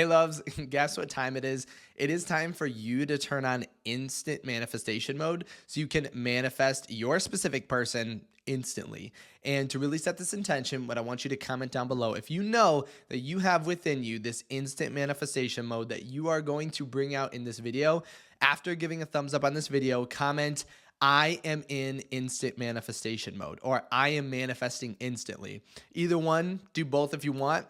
Hey, loves, guess what time it is? It is time for you to turn on instant manifestation mode so you can manifest your specific person instantly. And to really set this intention, what I want you to comment down below, if you know that you have within you this instant manifestation mode that you are going to bring out in this video, after giving a thumbs up on this video, comment, I am in instant manifestation mode, or I am manifesting instantly. Either one, do both if you want.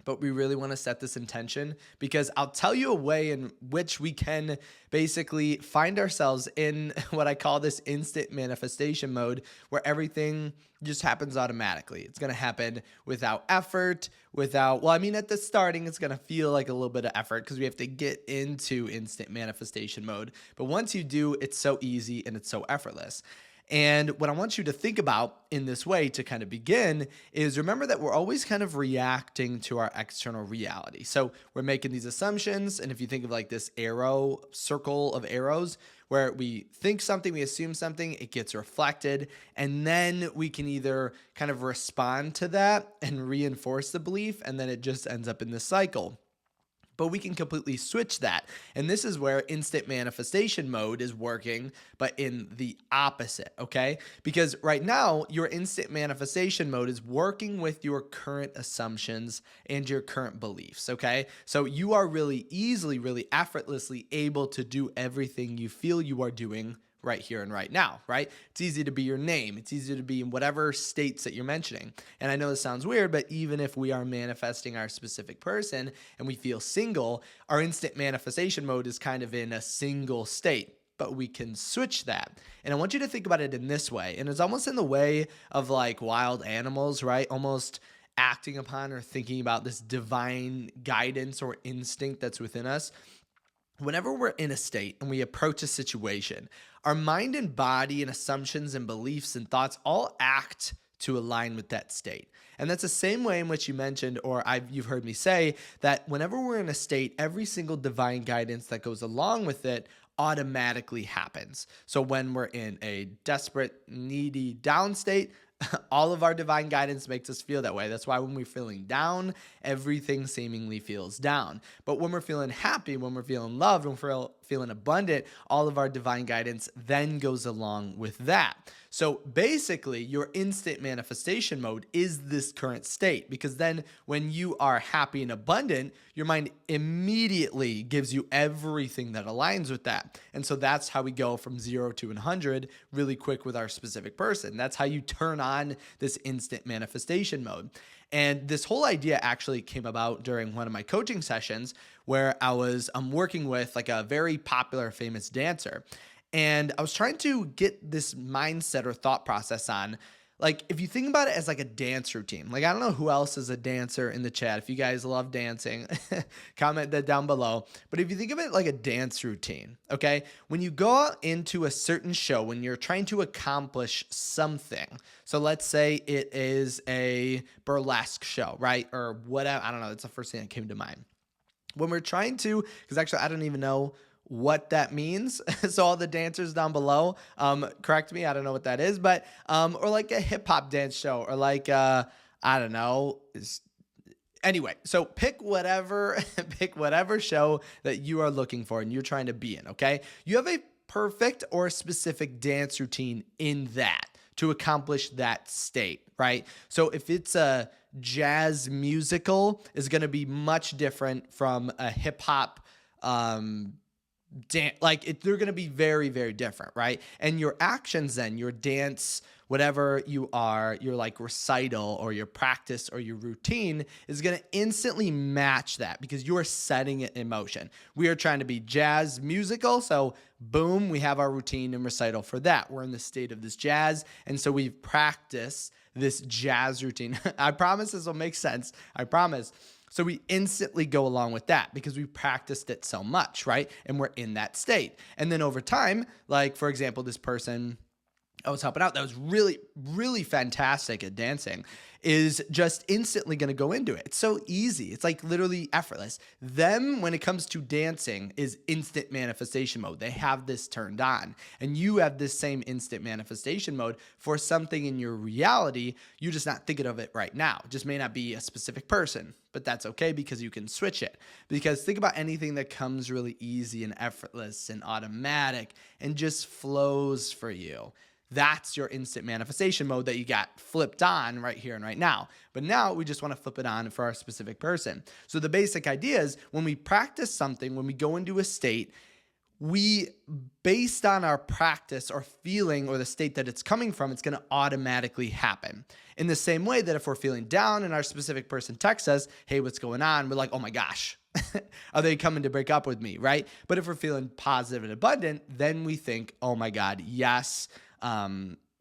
But we really want to set this intention because I'll tell you a way in which we can basically find ourselves in what I call this instant manifestation mode, where everything just happens automatically. It's going to happen without effort, at the starting, it's going to feel like a little bit of effort because we have to get into instant manifestation mode. But once you do, it's so easy and it's so effortless. And what I want you to think about in this way to kind of begin is remember that we're always kind of reacting to our external reality. So we're making these assumptions. And if you think of like this arrow circle of arrows, where we think something, we assume something, it gets reflected, and then we can either kind of respond to that and reinforce the belief, and then it just ends up in this cycle. But we can completely switch that. And this is where instant manifestation mode is working, but in the opposite, okay? Because right now, your instant manifestation mode is working with your current assumptions and your current beliefs, okay? So you are really easily, really effortlessly able to do everything you feel you are doing right here and right now, right? It's easy to be your name. It's easy to be in whatever states that you're mentioning. And I know this sounds weird, but even if we are manifesting our specific person and we feel single, our instant manifestation mode is kind of in a single state. But we can switch that. And I want you to think about it in this way. And it's almost in the way of like wild animals, right? Almost acting upon or thinking about this divine guidance or instinct that's within us. Whenever we're in a state and we approach a situation, our mind and body and assumptions and beliefs and thoughts all act to align with that state. And that's the same way in which you mentioned, or you've heard me say, that whenever we're in a state, every single divine guidance that goes along with it automatically happens. So when we're in a desperate, needy, down state, all of our divine guidance makes us feel that way. That's why when we're feeling down, everything seemingly feels down. But when we're feeling happy, when we're feeling loved, when we're feeling abundant, all of our divine guidance then goes along with that. So basically, your instant manifestation mode is this current state, because then when you are happy and abundant, your mind immediately gives you everything that aligns with that. And so that's how we go from 0 to 100 really quick with our specific person. That's how you turn on this instant manifestation mode. And this whole idea actually came about during one of my coaching sessions where I was working with like a very popular, famous dancer. And I was trying to get this mindset or thought process on, like, if you think about it as like a dance routine, like, I don't know who else is a dancer in the chat. If you guys love dancing, comment that down below. But if you think of it like a dance routine, okay, when you go into a certain show, when you're trying to accomplish something, so let's say it is a burlesque show, right? Or whatever, I don't know, that's the first thing that came to mind. When we're trying to, because actually I don't even know what that means. So all the dancers down below, correct me. I don't know what that is, but, or like a hip hop dance show, or like, I don't know. Anyway, so pick whatever show that you are looking for and you're trying to be in. Okay. You have a perfect or specific dance routine in that to accomplish that state, right? So if it's a jazz musical, is going to be much different from a hip hop, they're going to be very, very different, right? And your actions then, your dance, whatever you are, your like recital or your practice or your routine is going to instantly match that because you are setting it in motion. We are trying to be jazz musical, so boom, we have our routine and recital for that. We're in the state of this jazz, and so we've practiced this jazz routine. I promise this will make sense. I promise. So we instantly go along with that because we practiced it so much, right? And we're in that state. And then over time, like for example, this person I was helping out that was really, really fantastic at dancing is just instantly going to go into it. It's so easy. It's like literally effortless. Them, when it comes to dancing, is instant manifestation mode. They have this turned on, and you have this same instant manifestation mode for something in your reality. You're just not thinking of it right now. It just may not be a specific person, but that's okay because you can switch it. Because think about anything that comes really easy and effortless and automatic and just flows for you. That's your instant manifestation mode that you got flipped on right here and right now. But now we just want to flip it on for our specific person. So the basic idea is when we practice something, when we go into a state, we, based on our practice or feeling or the state that it's coming from, it's going to automatically happen. In the same way that if we're feeling down and our specific person texts us, hey, what's going on? We're like, oh my gosh, are they coming to break up with me, right? But if we're feeling positive and abundant, then we think, oh my God, yes.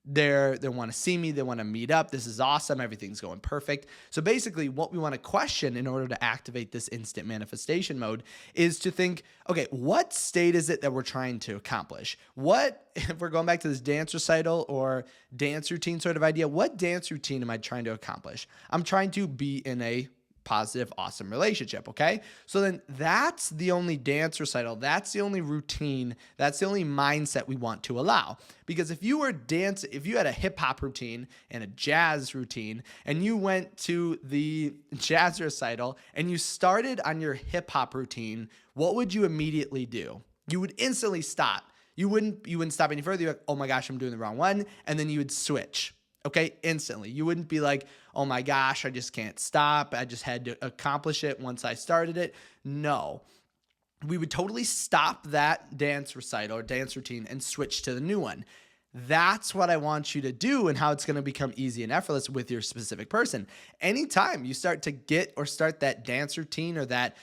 They want to see me. They want to meet up. This is awesome. Everything's going perfect. So basically what we want to question in order to activate this instant manifestation mode is to think, okay, what state is it that we're trying to accomplish? What, if we're going back to this dance recital or dance routine sort of idea, what dance routine am I trying to accomplish? I'm trying to be in a positive, awesome relationship. Okay. So then that's the only dance recital. That's the only routine. That's the only mindset we want to allow. Because if you had a hip hop routine and a jazz routine, and you went to the jazz recital and you started on your hip hop routine, what would you immediately do? You would instantly stop. You wouldn't stop any further. You're like, oh my gosh, I'm doing the wrong one. And then you would switch. Okay, instantly. You wouldn't be like, oh my gosh, I just can't stop. I just had to accomplish it once I started it. No. We would totally stop that dance recital or dance routine and switch to the new one. That's what I want you to do and how it's going to become easy and effortless with your specific person. Anytime you start to get or start that dance routine or that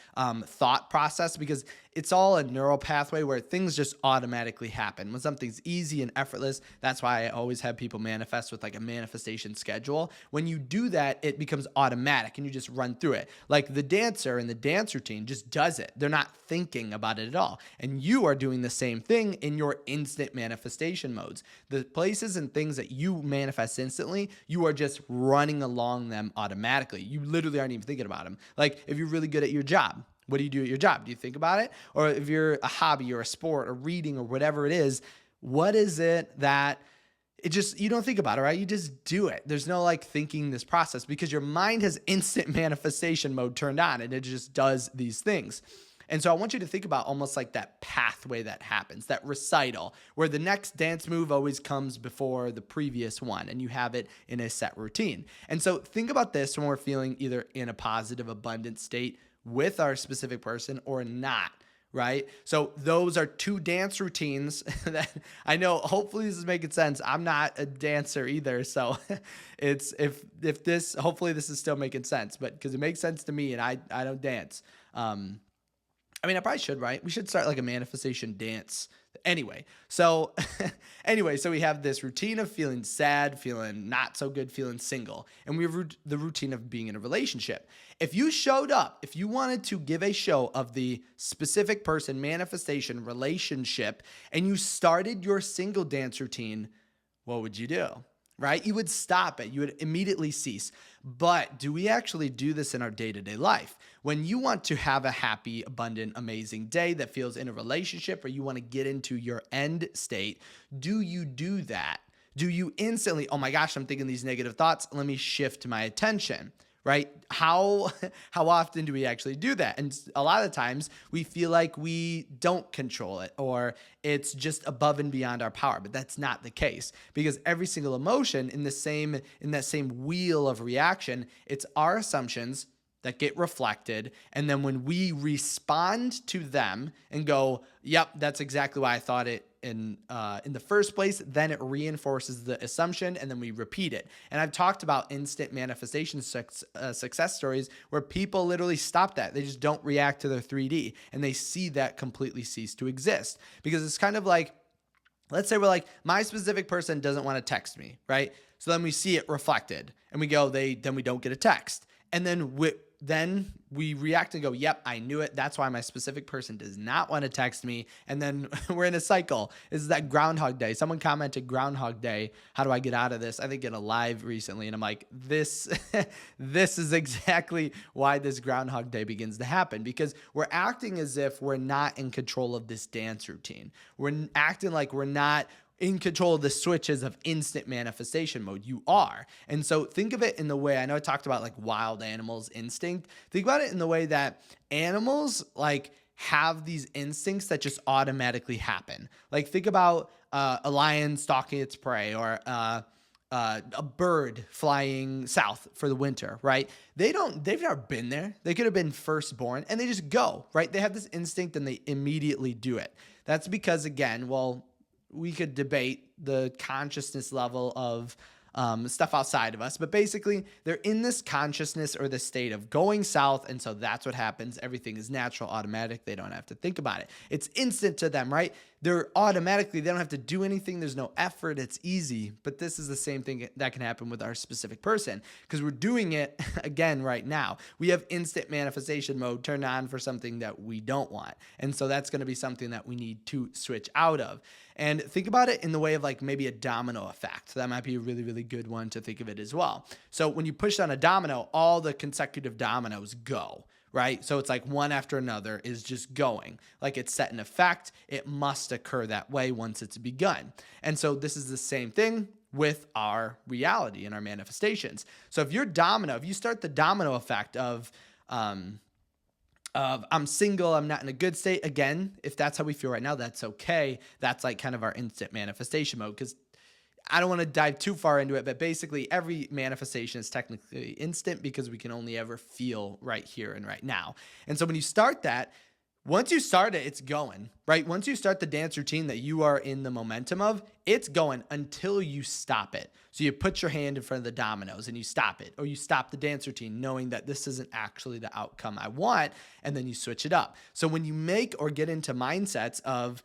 thought process, because it's all a neural pathway where things just automatically happen. When something's easy and effortless, that's why I always have people manifest with like a manifestation schedule. When you do that, it becomes automatic and you just run through it. Like the dancer in the dance routine just does it. They're not thinking about it at all. And you are doing the same thing in your instant manifestation modes. The places and things that you manifest instantly, you are just running along them automatically. You literally aren't even thinking about them. Like if you're really good at your job, what do you do at your job? Do you think about it? Or if you're a hobby or a sport or reading or whatever it is, what is it that you don't think about it, right? You just do it. There's no like thinking this process because your mind has instant manifestation mode turned on and it just does these things. And so I want you to think about almost like that pathway that happens, that recital, where the next dance move always comes before the previous one, and you have it in a set routine. And so think about this when we're feeling either in a positive, abundant state with our specific person or not, right? So those are two dance routines that I know hopefully this is making sense. I'm not a dancer either. So it's hopefully this is still making sense, but because it makes sense to me and I don't dance. I mean, I probably should, right? We should start like a manifestation dance. Anyway, so we have this routine of feeling sad, feeling not so good, feeling single. And we have the routine of being in a relationship. If you showed up, if you wanted to give a show of the specific person, manifestation, relationship, and you started your single dance routine, what would you do? Right? You would stop it. You would immediately cease. But do we actually do this in our day-to-day life? When you want to have a happy, abundant, amazing day that feels in a relationship or you want to get into your end state, do you do that? Do you instantly, oh my gosh, I'm thinking these negative thoughts. Let me shift my attention. Right? How often do we actually do that? And a lot of times we feel like we don't control it or it's just above and beyond our power, but that's not the case because every single emotion in that same wheel of reaction, it's our assumptions that get reflected. And then when we respond to them and go, yep, that's exactly why I thought it in the first place, then it reinforces the assumption and then we repeat it. And I've talked about instant manifestation success stories where people literally stop that. They just don't react to their 3D and they see that completely cease to exist because it's kind of like, let's say we're like, my specific person doesn't want to text me, right? So then we see it reflected and we go, then we don't get a text. And then then we react and go, yep, I knew it. That's why my specific person does not want to text me. And then we're in a cycle. This is that Groundhog Day. Someone commented Groundhog Day. How do I get out of this? I think in a live recently. And I'm like, this is exactly why this Groundhog Day begins to happen, because we're acting as if we're not in control of this dance routine. We're acting like we're not in control of the switches of instant manifestation mode. You are. And so think of it in the way, I know I talked about like wild animals instinct. Think about it in the way that animals like have these instincts that just automatically happen. Like think about a lion stalking its prey, or a bird flying south for the winter, right? They've never been there. They could have been firstborn and they just go, right? They have this instinct and they immediately do it. That's because, again, well, we could debate the consciousness level of stuff outside of us, but basically they're in this consciousness or the state of going south. And so that's what happens. Everything is natural, automatic. They don't have to think about it. It's instant to them, right? They're automatically, they don't have to do anything. There's no effort. It's easy. But this is the same thing that can happen with our specific person, because we're doing it again right now. We have instant manifestation mode turned on for something that we don't want. And so that's going to be something that we need to switch out of. And think about it in the way of like maybe a domino effect. That might be a really, really good one to think of it as well. So when you push on a domino, all the consecutive dominoes go, right? So it's like one after another is just going. Like it's set in effect. It must occur that way once it's begun. And so this is the same thing with our reality and our manifestations. So if you start the domino effect of I'm single, I'm not in a good state. Again, if that's how we feel right now, that's okay. That's like kind of our instant manifestation mode, because I don't want to dive too far into it, but basically every manifestation is technically instant because we can only ever feel right here and right now. And so when you start that, once you start it, it's going, right? Once you start the dance routine that you are in the momentum of, it's going until you stop it. So you put your hand in front of the dominoes and you stop it, or you stop the dance routine knowing that this isn't actually the outcome I want, and then you switch it up. So when you make or get into mindsets of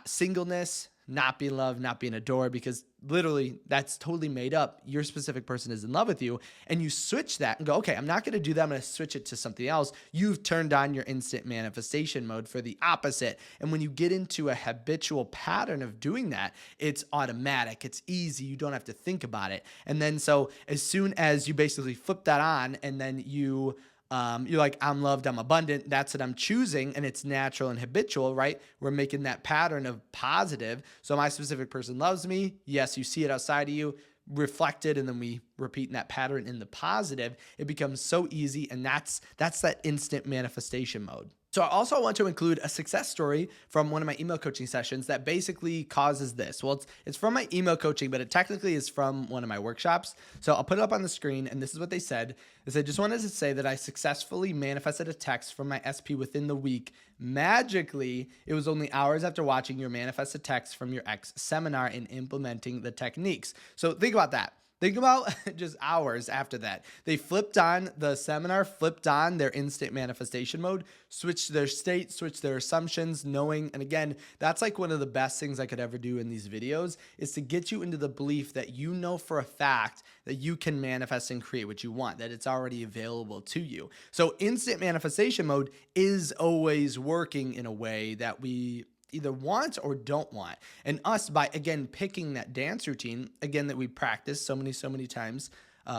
singleness, not being loved, not being adored, because literally that's totally made up. Your specific person is in love with you, and you switch that and go, okay, I'm not going to do that. I'm going to switch it to something else. You've turned on your instant manifestation mode for the opposite. And when you get into a habitual pattern of doing that, it's automatic. It's easy. You don't have to think about it. And then so as soon as you basically flip that on, and then you're like, I'm loved, I'm abundant. That's what I'm choosing. And it's natural and habitual, right? We're making that pattern of positive. So my specific person loves me. Yes, you see it outside of you, reflected, and then we repeat that pattern in the positive. It becomes so easy. And that's that instant manifestation mode. So I also want to include a success story from one of my email coaching sessions that basically causes this. Well, it's from my email coaching, but it technically is from one of my workshops. So I'll put it up on the screen, and this is what they said. They said, just wanted to say that I successfully manifested a text from my SP within the week. Magically, it was only hours after watching your manifested text from your ex seminar and implementing the techniques. So think about that. Think about just hours after that. They flipped on the seminar, flipped on their instant manifestation mode, switched their state, switched their assumptions, knowing. And again, that's like one of the best things I could ever do in these videos, is to get you into the belief that you know for a fact that you can manifest and create what you want, that it's already available to you. So instant manifestation mode is always working in a way that we either want or don't want. And us, by again picking that dance routine, again, that we practiced so many times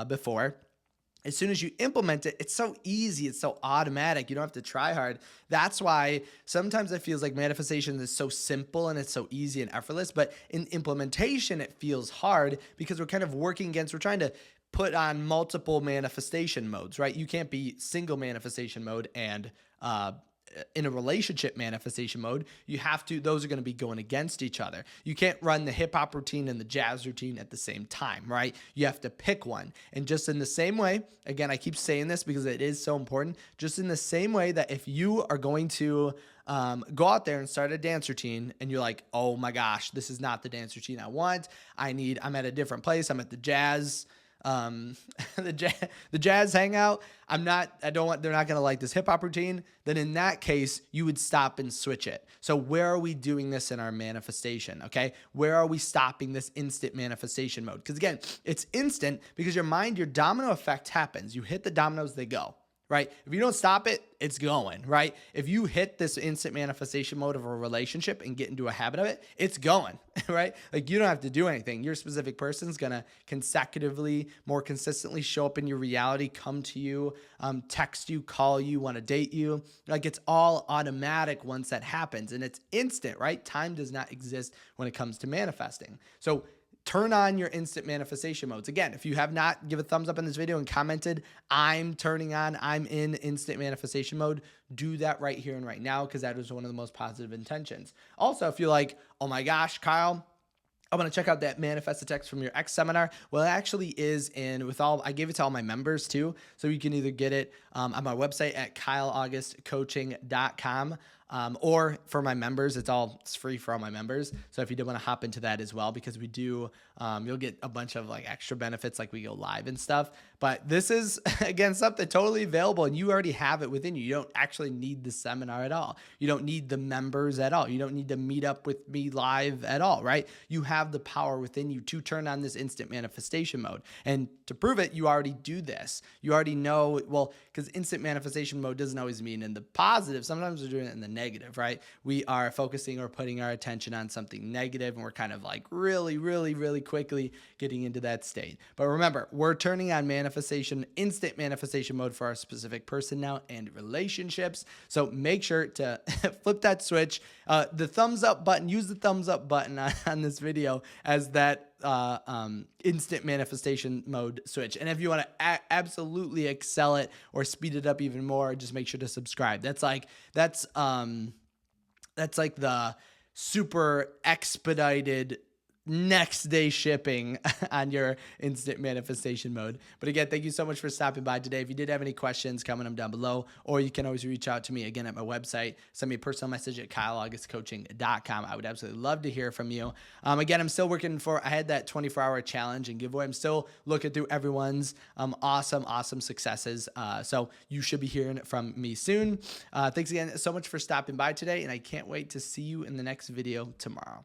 before, as soon as you implement it, it's so easy, it's so automatic, you don't have to try hard. That's why sometimes it feels like manifestation is so simple and it's so easy and effortless, but in implementation it feels hard because we're kind of we're trying to put on multiple manifestation modes, right? You can't be single manifestation mode and in a relationship manifestation mode. You have to, those are going to be going against each other. You can't run the hip hop routine and the jazz routine at the same time, right? You have to pick one. And just in the same way, again, I keep saying this because it is so important, just in the same way that if you are going to go out there and start a dance routine and you're like, oh my gosh, this is not the dance routine I want. I'm at a different place. I'm at the jazz the jazz hangout. They're not going to like this hip hop routine. Then in that case, you would stop and switch it. So where are we doing this in our manifestation? Okay. Where are we stopping this instant manifestation mode? Because again, it's instant because your domino effect happens. You hit the dominoes, they go. right? If you don't stop it, it's going, right? If you hit this instant manifestation mode of a relationship and get into a habit of it, it's going, right? Like you don't have to do anything. Your specific person's gonna consecutively, more consistently show up in your reality, come to you, text you, call you, wanna date you. Like it's all automatic once that happens and it's instant, right? Time does not exist when it comes to manifesting. So turn on your instant manifestation modes. Again, if you have not, give a thumbs up in this video and commented, I'm in instant manifestation mode. Do that right here and right now, because that is one of the most positive intentions. Also, if you're like, oh my gosh, Kyle, I want to check out that Manifest the Text from Your Ex seminar. Well, it actually is I gave it to all my members too. So you can either get it on my website at kyleaugustcoaching.com. Or for my members, it's free for all my members. So if you did want to hop into that as well, because we do, you'll get a bunch of like extra benefits, like we go live and stuff. But this is, again, something totally available and you already have it within you. You don't actually need the seminar at all. You don't need the members at all. You don't need to meet up with me live at all, right? You have the power within you to turn on this instant manifestation mode. And to prove it, you already do this. You already know, well, because instant manifestation mode doesn't always mean in the positive. Sometimes we're doing it in the negative, right? We are focusing or putting our attention on something negative and we're kind of like really, really, really quickly getting into that state. But remember, we're turning on instant manifestation mode for our specific person now and relationships. So make sure to flip that switch. The thumbs up button, use the thumbs up button on this video as that instant manifestation mode switch. And if you want to absolutely excel it or speed it up even more, just make sure to subscribe. That's like the super expedited next day shipping on your instant manifestation mode. But again, thank you so much for stopping by today. If you did have any questions, comment them down below, or you can always reach out to me again at my website. Send me a personal message at kyleaugustcoaching.com. I would absolutely love to hear from you. Again, I'm still I had that 24-hour challenge and giveaway. I'm still looking through everyone's awesome successes. So you should be hearing from me soon. Thanks again so much for stopping by today, and I can't wait to see you in the next video tomorrow.